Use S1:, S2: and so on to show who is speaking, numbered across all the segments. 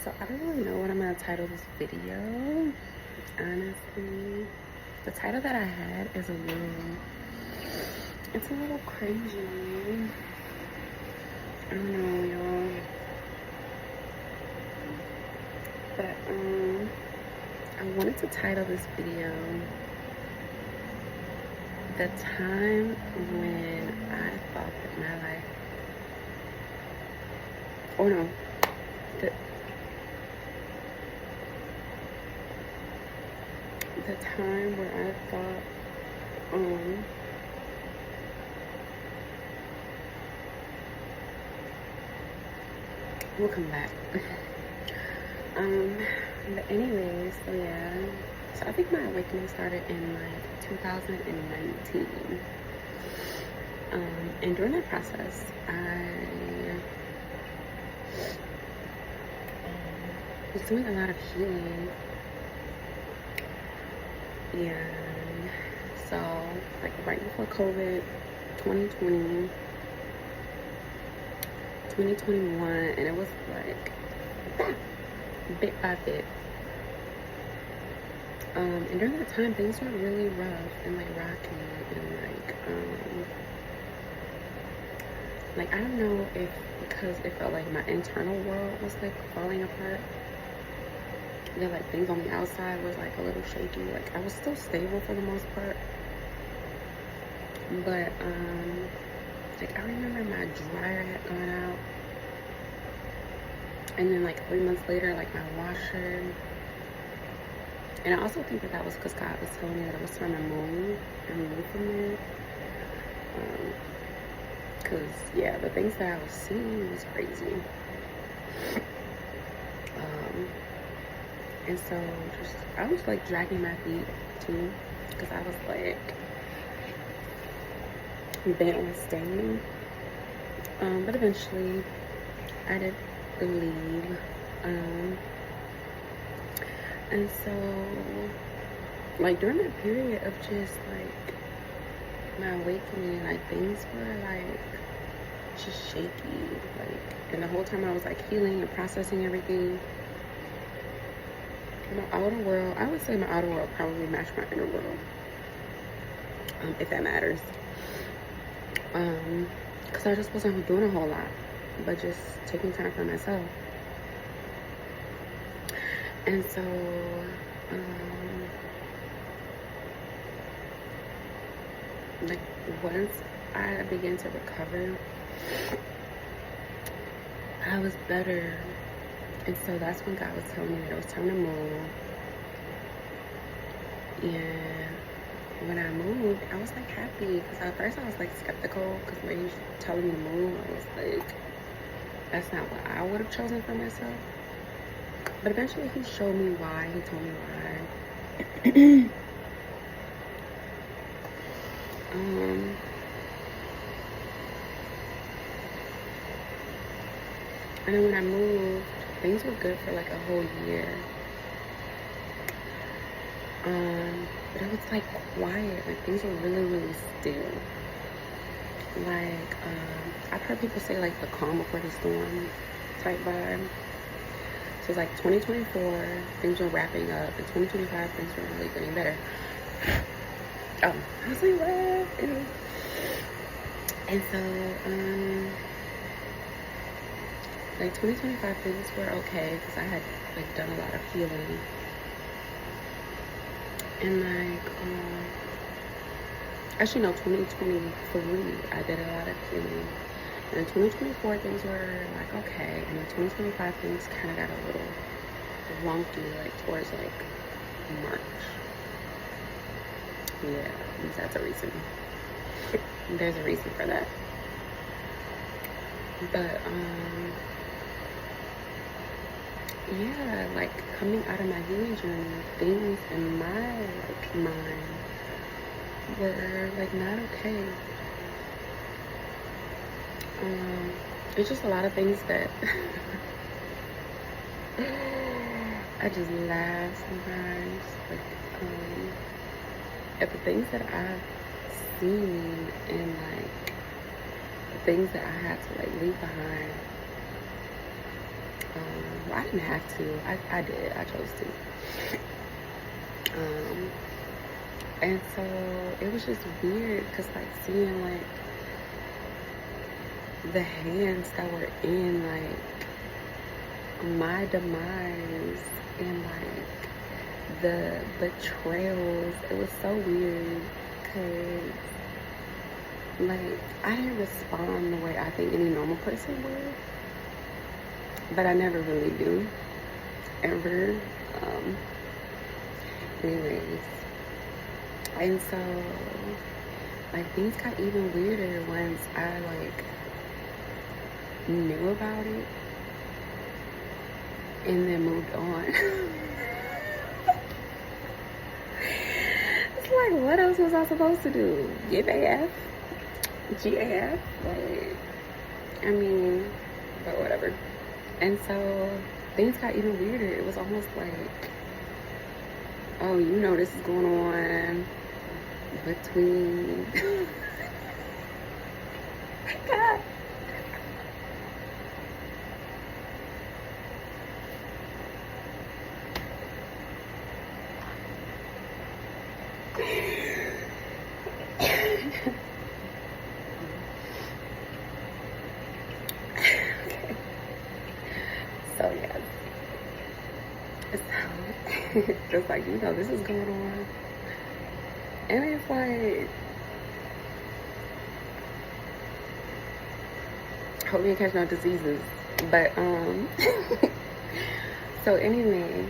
S1: So I don't really know what I'm gonna title this video. Honestly, the title that I had is it's a little crazy. I don't know, y'all. But I wanted to title this video "The Time When I Thought That My Life," or no, the time where I thought we'll come back. But anyways, so yeah. So I think my awakening started in like 2019. And during that process, I was doing a lot of healing. And so, like right before COVID, 2020, 2021, and it was like bit by bit. And during that time, things were really rough and like rocky, and like I don't know if because it felt like my internal world was like falling apart, that like things on the outside was like a little shaky. Like I was still stable for the most part, but like I remember my dryer had gone out, and then like 3 months later, like my washer. And I also think that was because God was telling me that it was time to move from there. Because yeah, the things that I was seeing was crazy. And so I was like dragging my feet too, because I was like bent on staying. But eventually I did leave. And so like during that period of just like my awakening, like things were like just shaky. Like, and the whole time I was like healing and processing everything. My outer world, I would say my outer world probably matched my inner world, if that matters. Because I just wasn't doing a whole lot, but just taking time for myself. And so, like once I began to recover, I was better. And so that's when God was telling me that it was time to move. And when I moved, I was like happy, because at first I was like skeptical, because when he was telling me to move, I was like, that's not what I would have chosen for myself. But eventually he showed me why. He told me why. And then when I moved, things were good for like a whole year. But it was like quiet, like things were really, really still. Like, I've heard people say like the calm before the storm type vibe. So it's like 2024, things were wrapping up, and 2025, things were really getting better. Oh, I was like, what? Ew. And so, like 2025, things were okay, because I had like done a lot of healing. And like, actually no, 2023, I did a lot of healing. And in 2024, things were like okay. And in 2025, things kind of got a little wonky, like towards like March. Yeah, that's a reason. There's a reason for that. But, yeah, like coming out of my healing journey, things in my like mind were like not okay. It's just a lot of things that I just laugh sometimes. Like, at the things that I've seen, and like the things that I had to like leave behind. Well, I didn't have to. I did. I chose to. And so it was just weird because like seeing like the hands that were in like my demise and like the betrayals, it was so weird because like I didn't respond the way I think any normal person would, but I never really do, ever. Anyways, and so like things got even weirder once I like knew about it and then moved on. It's like, what else was I supposed to do? Give AF? GAF? Like, I mean, but whatever. And so things got even weirder. It was almost like, oh, you know this is going on between God. Okay. So yeah. So it's like, you know, this is going on. And it's like, hope you didn't catch no diseases. But so anyway,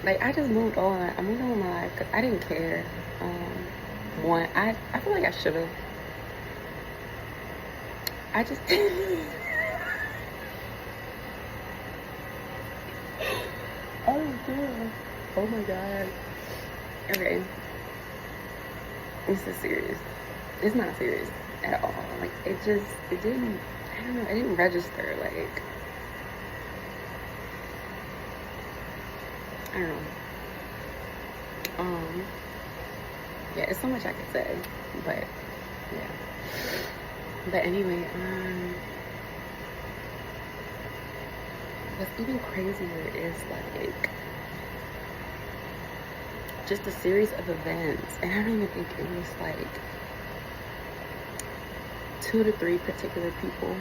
S1: like I just moved on. I moved on with my life because I didn't care. I feel like I should have. I just oh god. Oh my god. Okay. This is serious. It's not serious at all. Like it didn't, I don't know, it didn't register. Like I don't know. Yeah, it's so much I could say, but yeah. But anyway, what's even crazier is like just a series of events, and I don't even think it was like 2 to 3 particular people,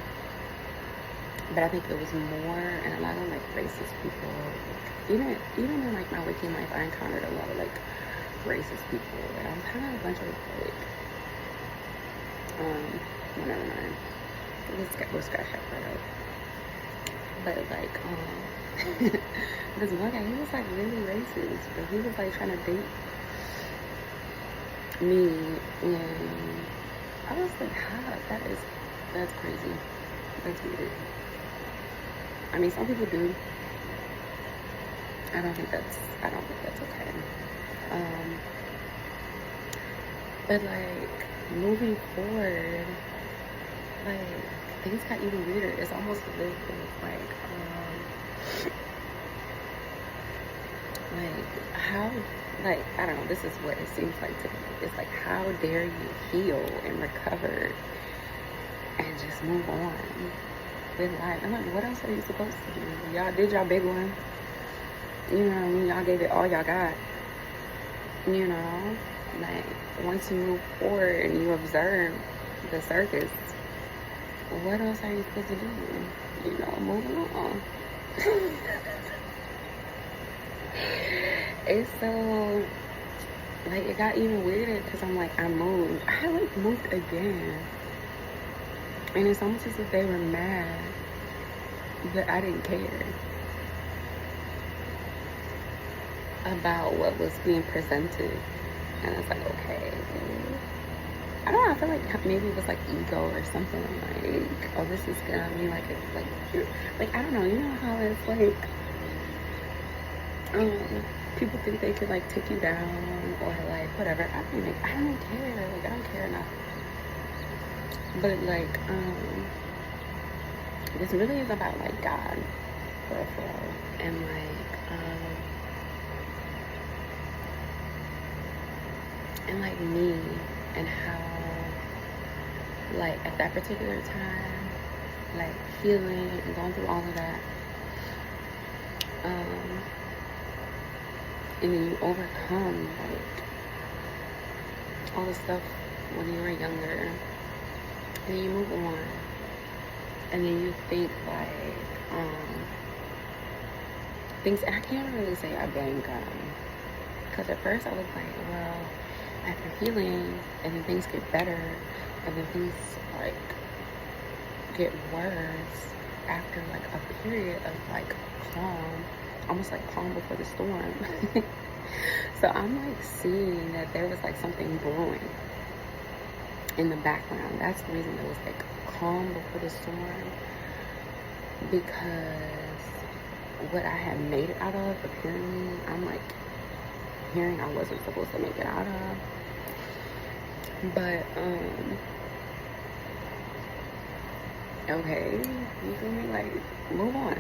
S1: but I think it was more, and a lot of like racist people. Even in like my working life, I encountered a lot of like racist people, and I'm kind of a bunch of like whatever, man. We'll scratch that part out. But like this one guy, he was like really racist, but he was like trying to date me, and I was like, how? That's crazy. That's weird. I mean, some people do. I don't think that's okay. But like moving forward, like things got even weirder. It's almost as if it's like how, like I don't know. This is what it seems like to me. It's like, how dare you heal and recover and just move on with life? I'm like, what else are you supposed to do? Y'all did y'all big one. You know what I mean? Y'all gave it all y'all got. You know, like once you move forward and you observe the circus, what else are you supposed to do? You know, moving on. It's so, like, it got even weirder because I'm like, I like moved again. And it's almost as if they were mad that I didn't care about what was being presented. And it's like, okay, I don't know, I feel like maybe it was like ego or something. Like, oh, this is good. I mean, like, it's like, like, I don't know, you know how it's like, people think they could like take you down or like whatever. I don't care. Like, I don't care enough. But like, this really is about like God, for real. And like me, and how like at that particular time, like healing and going through all of that, Um, and then you overcome like all the stuff when you were younger, and then you move on, and then you think like things. And I can't really say I blame God, because at first I was like, well, after healing, and then things get better, and then things like get worse after like a period of like calm, almost like calm before the storm. So I'm like seeing that there was like something brewing in the background. That's the reason it was like calm before the storm, because what I had made it out of, apparently, I'm like hearing I wasn't supposed to make it out of. But okay, you feel me? Like, move on.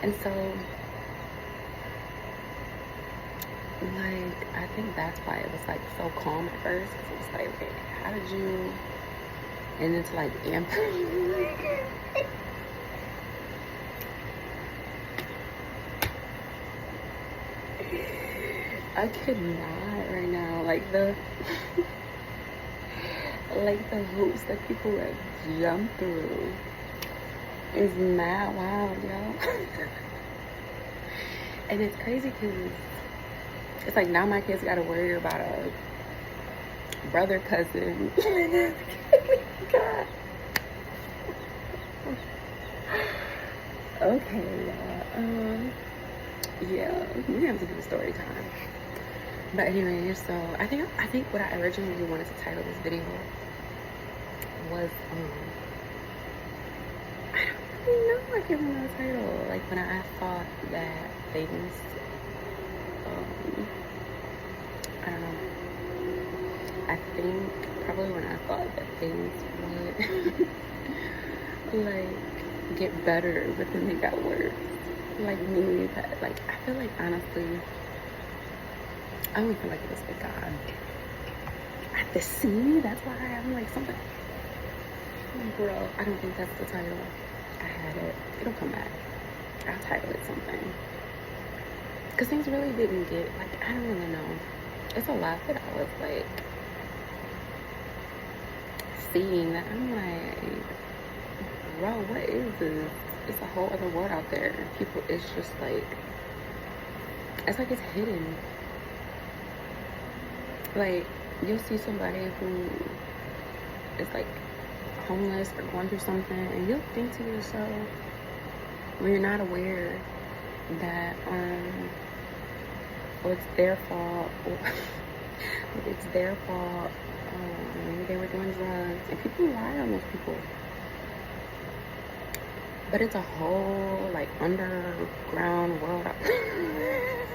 S1: And so, like, I think that's why it was like so calm at first, because it was like, okay, how did you, and it's like amp. I could not right now, like the like the hoops that people have jumped through is mad wild, yo. And it's crazy because it's like now my kids gotta worry about a brother, cousin. God. Okay, yeah, we have to do story time. But anyway, so I think what I originally wanted to title this video was I don't really know. I can't remember the title. Like when I thought that things I don't know. I think probably when I thought that things would like get better, but then they got worse. Like me, like I feel like honestly, I don't feel like it was like God at the scene. That's why I'm like something. Bro, I don't think that's the title. I had it. It'll come back. I'll title it something. Because things really didn't get, like, I don't really know. It's a lot that I was like seeing that I'm like, bro, what is this? It's a whole other world out there. And people, it's just like, it's like it's hidden. Like, you'll see somebody who is like homeless or going through something, and you'll think to yourself, when you're not aware that well, it's their fault, or it's their fault, maybe they were doing drugs, and people rely on those people. But it's a whole like underground world out there.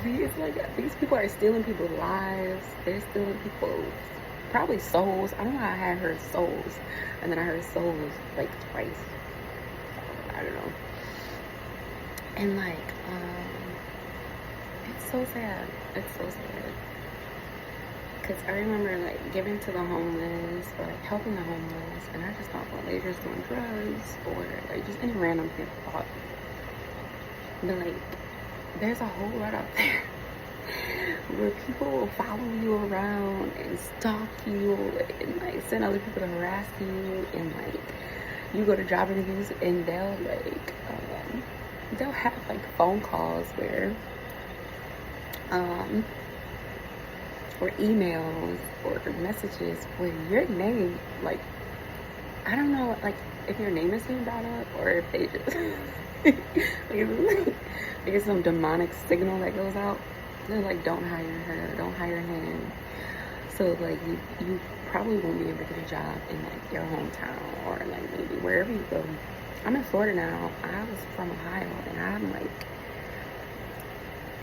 S1: It's like these people are stealing people's lives. They're stealing people's probably souls. I don't know how I had heard souls, and then I heard souls like twice. I don't know. And like, it's so sad. It's so sad. Cause I remember like giving to the homeless or like helping the homeless, and I just thought, well, they're just doing drugs or like just any random thought. But like, there's a whole lot out there where people will follow you around and stalk you and like send other people to harass you, and like you go to job interviews and they'll have like phone calls where or emails or messages where your name, like, I don't know, like if your name is being brought up or if they just like it's some demonic signal that goes out. They're like, don't hire her, don't hire him. So like you probably won't be able to get a job in like your hometown or like maybe wherever you go. I'm in Florida now. I was from Ohio, and I'm like,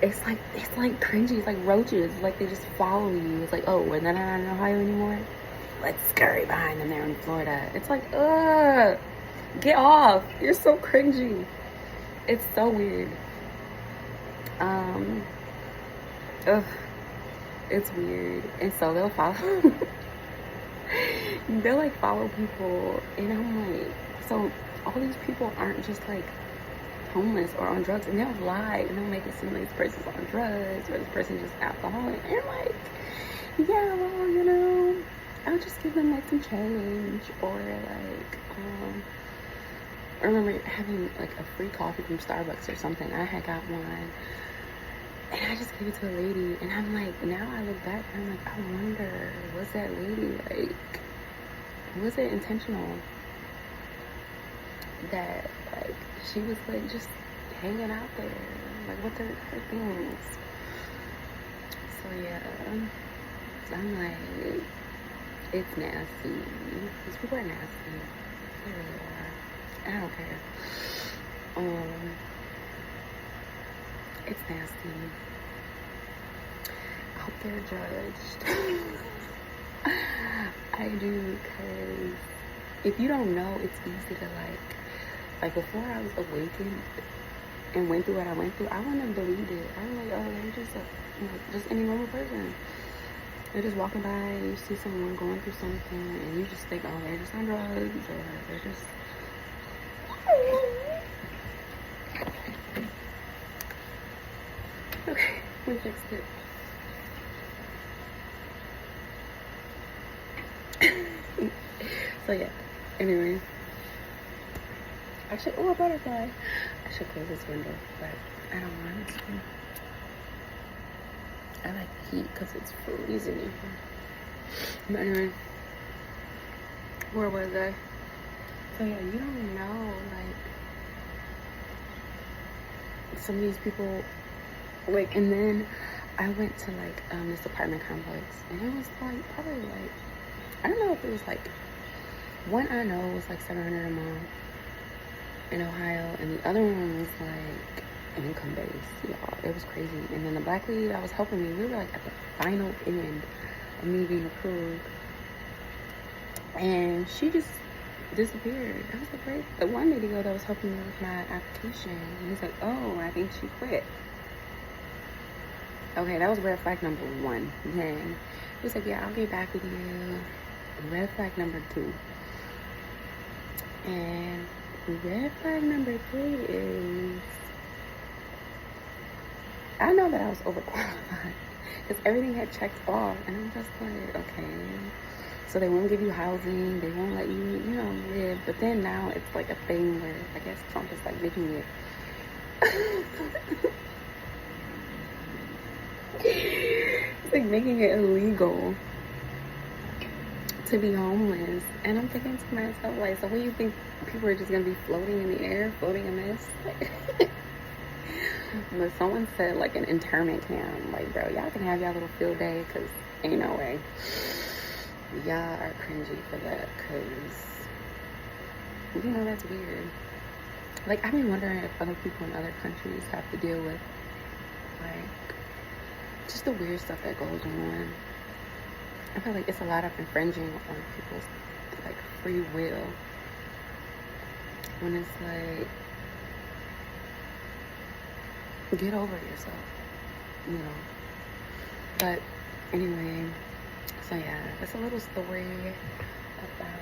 S1: it's like cringy. It's like roaches. Like they just follow you. It's like, oh, and then I'm not in Ohio anymore. Let's scurry behind them there in Florida. It's like, get off. You're so cringy. It's so weird. It's weird. And so they'll follow. They'll like follow people, and I'm like, so all these people aren't just like homeless or on drugs, and they'll lie and they'll make it seem like this person's on drugs or this person's just alcoholic. And I'm like, yeah, well, you know, I'll just give them like some change, or like, I remember having like a free coffee from Starbucks or something. I had got one, and I just gave it to a lady, and I'm like, now I look back and I'm like, I wonder, was that lady like, was it intentional that like she was like just hanging out there, like with her things? So yeah, I'm like, it's nasty. These people are nasty. They really are. I don't care. It's nasty. I hope they're judged. I do, because if you don't know, it's easy to like before I was awakened and went through what I went through, I wouldn't have believed it. I was like, oh, they're just just any normal person. You're just walking by, you see someone going through something, and you just think, oh, they're just on drugs, or they're just... Okay, we fixed it. So yeah, anyway. Actually, oh, a butterfly. I should close this window, but I don't want to. I like the heat because it's freezing in here. But anyway, where was I? So yeah, you don't know, like, some of these people, like, and then I went to like this apartment complex, and it was like probably like, I don't know if it was like, one I know was like $700 a month in Ohio, and the other one was like income based, y'all. It was crazy. And then the black lady that was helping me, we were like at the final end of me being approved, and she just disappeared. I was like, wait, the one lady girl that was helping me with my application, and he's like, oh, I think she quit. Okay, that was red flag number 1. Then he was like, yeah, I'll get back with you. Red flag number 2. And red flag number 3 is, I know that I was overqualified because everything had checked off, and I'm just like, okay, so they won't give you housing, they won't let you, you know, live. But then now it's like a thing where I guess Trump is like making it it's like making it illegal to be homeless. And I'm thinking to myself, like, so what do you think, people are just gonna be floating in the air, floating in this? But someone said like an internment camp. Like, bro, y'all can have y'all little field day, because ain't no way. Y'all are cringy for that, because, you know, that's weird. Like, I've been wondering if other people in other countries have to deal with, like, just the weird stuff that goes on. I feel like it's a lot of infringing on people's, like, free will. When it's like, get over yourself, you know. But anyway, so yeah, that's a little story about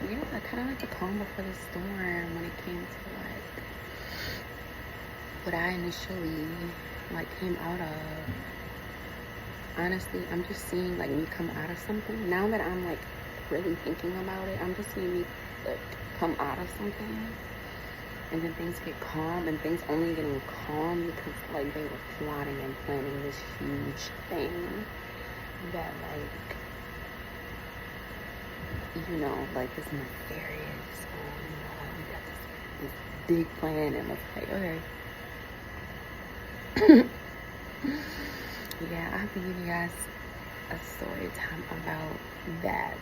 S1: yeah, kind of like the calm before the storm when it came to like what I initially like came out of. Honestly, I'm just seeing like me come out of something now that I'm like really thinking about it. I'm just seeing me like come out of something, and then things get calm, and things only getting calm because like they were plotting and planning this huge thing that, like, you know, like this nefarious, you know, like we got this big plan, and it's like, okay. Yeah, I have to give you guys a story time about that.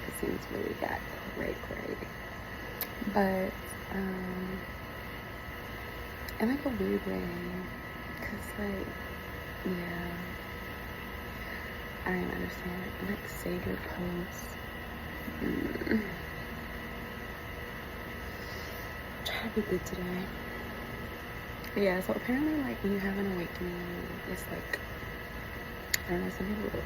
S1: It seems really got cray. But in like a weird way, cause like, yeah, I didn't understand it. Like Seder post. Try to be good today. But yeah, so apparently like when you have an awakening, it's like I don't know, some people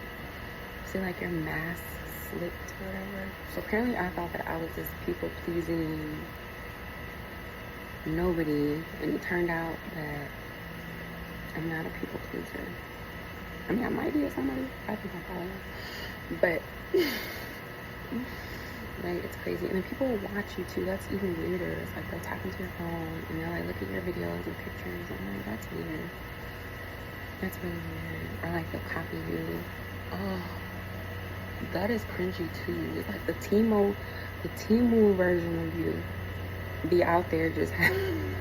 S1: say like your mask slipped or whatever. So apparently I thought that I was this people pleasing nobody, and it turned out that I'm not a people pleaser. I mean, I might be with somebody. I think I probably am. But like, it's crazy. And then people will watch you too. That's even weirder. It's like they'll tap into your phone and they'll like look at your videos and pictures. I'm like, that's weird. That's really weird. Or like they'll copy you. Oh, that is cringy too. It's like the Temu version of you be out there just having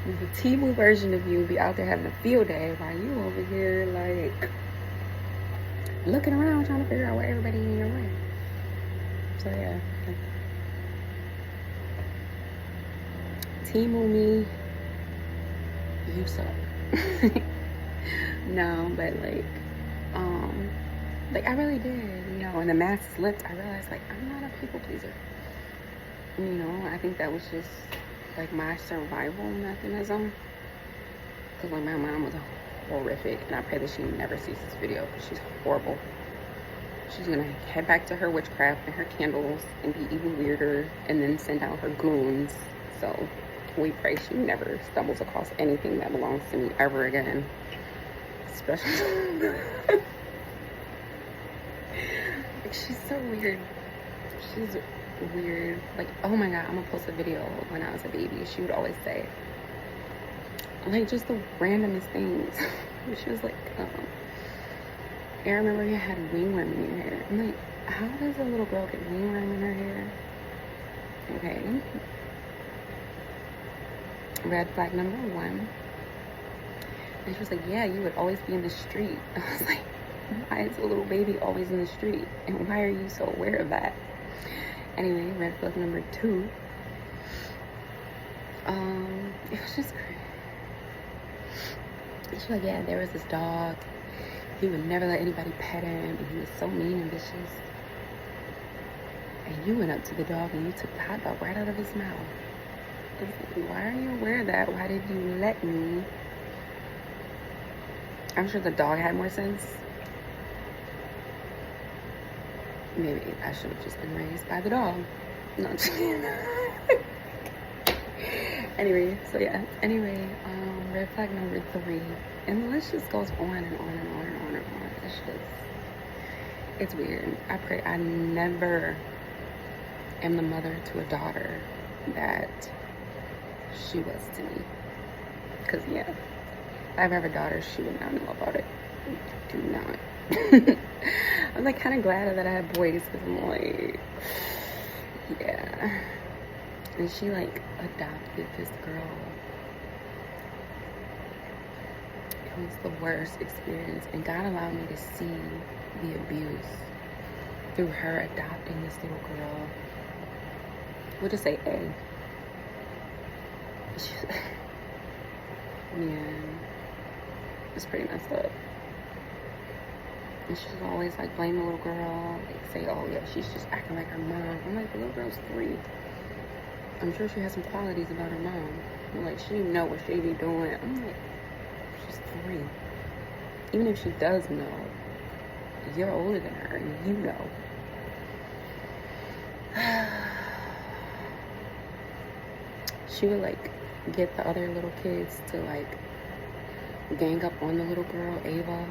S1: the Temu version of you be out there having a field day while you over here like looking around trying to figure out where everybody in your way. So yeah, Temu me, you suck. No, but like I really did, you know. When the mask slipped, I realized like I'm not a people pleaser. You know, I think that was just like my survival mechanism. Because like my mom was horrific, and I pray that she never sees this video because she's horrible. She's gonna head back to her witchcraft and her candles and be even weirder, and then send out her goons. So we pray she never stumbles across anything that belongs to me ever again. Especially like, she's so weird. She's weird. Like, oh my god, I'm gonna post a video when I was a baby. She would always say like just the randomest things. She was like, I remember you had wingworm in your hair. I'm like, how does a little girl get wingworm in her hair? Okay. Red flag number 1. And she was like, yeah, you would always be in the street. I was like, why is a little baby always in the street? And why are you so aware of that? Anyway, red flag number 2. It was just crazy. She was like, yeah, there was this dog. He would never let anybody pet him, and he was so mean and vicious. And you went up to the dog and you took the hot dog right out of his mouth. I was like, why are you aware of that? Why did you let me? I'm sure the dog had more sense. Maybe I should have just been raised by the dog. No, I'm just kidding. Anyway, so yeah. Anyway, red flag number 3. And the list just goes on and on and on and on and on. It's just, it's weird. I pray I never am the mother to a daughter that she was to me. Because, yeah, if I ever have a daughter, she would not know about it. Do not. I'm like kind of glad that I have boys because I'm like, yeah. And she like adopted this girl. It was the worst experience, and God allowed me to see the abuse through her adopting this little girl. We'll just say A. Yeah, it's pretty messed up. And she was always like blame the little girl, like say, oh yeah, she's just acting like her mom. I'm like, the little girl's 3. I'm sure she has some qualities about her mom. I'm like, she know what she be doing. I'm like, she's 3. Even if she does know, you're older than her and you know. She would like get the other little kids to like gang up on the little girl, Ava.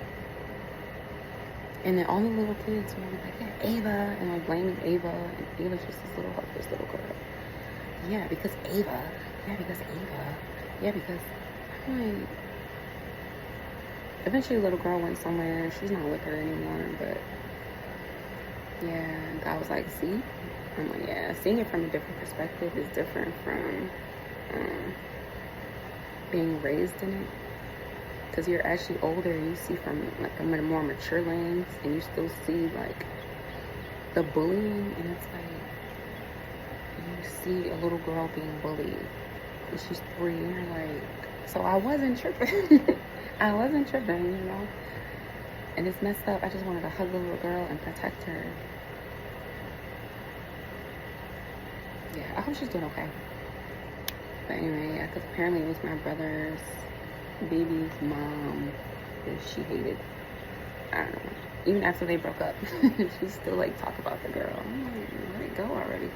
S1: And then all the little kids were like, yeah, Ava, and like blaming Ava, and Ava's just this little helpless little girl. Yeah, because Ava. Yeah, because Ava. Yeah, because I'm like, eventually the little girl went somewhere. She's not with her anymore, but yeah, God was like, see? I'm like, yeah, seeing it from a different perspective is different from being raised in it. Because you're actually older, you see from like a more mature lens, and you still see like the bullying, and it's like you see a little girl being bullied, and she's 3, and you're like, so I wasn't tripping. I wasn't tripping, you know. And it's messed up. I just wanted to hug the little girl and protect her. Yeah, I hope she's doing okay. But anyway, yeah, because apparently it was my brother's baby's mom that she hated. I don't know. Even after they broke up, she still like talk about the girl. I'm like, let it go already.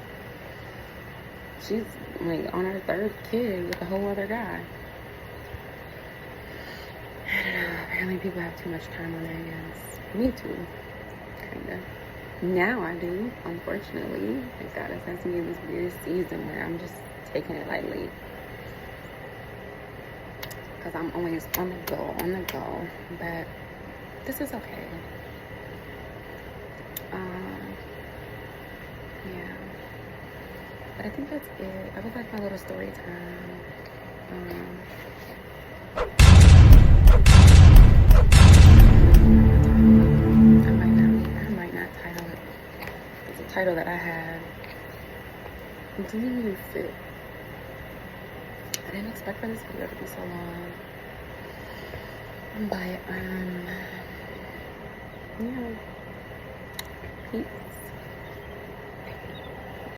S1: She's like on her third kid with a whole other guy. I don't know. Apparently people have too much time on their hands. Me too. Kinda. Now I do, unfortunately. Like God has me in this weird season where I'm just taking it lightly. Because I'm always on the go. But this is okay. Yeah. But I think that's it. That was like my little story time. I might not title it. It's a title that I had. It didn't even fit. I didn't expect for this video to be so long. But, yeah. Peace.